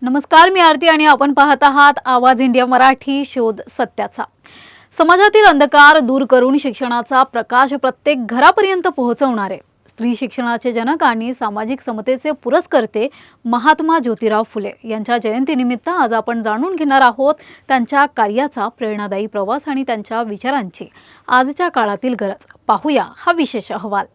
नमस्कार, मी आरती आणि आपण पाहत आहात आवाज इंडिया मराठी, शोध सत्याचा। समाजातील अंधकार दूर करून शिक्षणाचा प्रकाश प्रत्येक घरापर्यंत पोहोचवणारे स्त्री शिक्षणाचे जनक आणि सामाजिक समतेचे पुरस्कर्ते महात्मा ज्योतिराव फुले यांच्या जयंतीनिमित्त आज आपण जाणून घेणार आहोत त्यांच्या कार्याचा प्रेरणादायी प्रवास आणि त्यांच्या विचारांची आजच्या काळातील गरज। पाहूया हा विशेष अहवाल।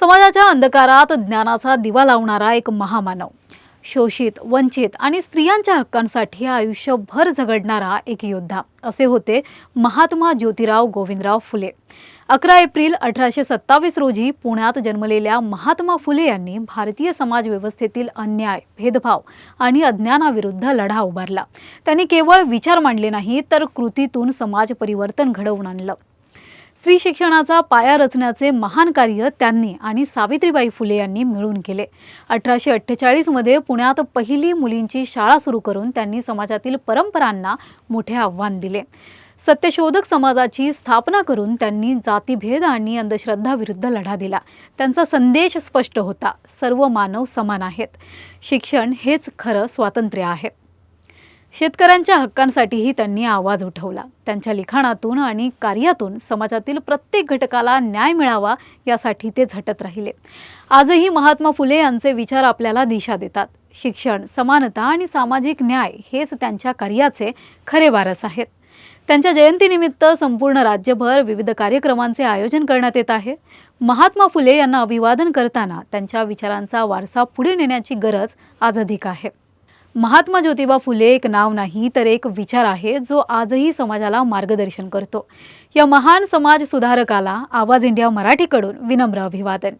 समाजाच्या अंधकारात ज्ञानाचा दिवा लावणारा एक महामानव, शोषित, वंचित आणि स्त्रियांच्या हक्कांसाठी आयुष्यभर झगडणारा एक योद्धा असे होते महात्मा ज्योतिराव गोविंदराव फुले। 11 एप्रिल 1827 रोजी पुण्यात जन्मलेल्या महात्मा फुले यांनी भारतीय समाज व्यवस्थेतील अन्याय, भेदभाव आणि अज्ञानाविरुद्ध लढा उभारला। त्यांनी केवळ विचार मांडले नाही तर कृतीतून समाज परिवर्तन घडवून आणलं। स्त्री शिक्षणाचा पाया रचण्याचे महान कार्य त्यांनी आणि सावित्रीबाई फुले यांनी मिळून केले। 1848 मध्ये पुण्यात पहिली मुलींची शाळा सुरू करून त्यांनी समाजातील परंपरांना मोठे आव्हान दिले। सत्यशोधक समाजाची स्थापना करून त्यांनी जातीभेद आणि अंधश्रद्धा विरुद्ध लढा दिला। त्यांचा संदेश स्पष्ट होता, सर्व मानव समान आहेत, शिक्षण हेच खरं स्वातंत्र्य आहे। शेतकऱ्यांच्या हक्कांसाठीही त्यांनी आवाज उठवला। त्यांच्या लिखाणातून आणि कार्यातून समाजातील प्रत्येक घटकाला न्याय मिळावा यासाठी ते झटत राहिले। आजही महात्मा फुले यांचे विचार आपल्याला दिशा देतात। शिक्षण, समानता आणि सामाजिक न्याय हेच त्यांच्या कार्याचे खरे वारस आहेत। त्यांच्या जयंतीनिमित्त संपूर्ण राज्यभर विविध कार्यक्रमांचे आयोजन करण्यात येत आहे। महात्मा फुले यांना अभिवादन करताना त्यांच्या विचारांचा वारसा पुढे नेण्याची गरज आज अधिक आहे। महात्मा ज्योतिबा फुले एक नाव नाही तर एक विचार आहे जो आजही समाजाला मार्गदर्शन करतो। या महान समाज सुधारकाला आवाज इंडिया मराठीकडून विनम्र अभिवादन।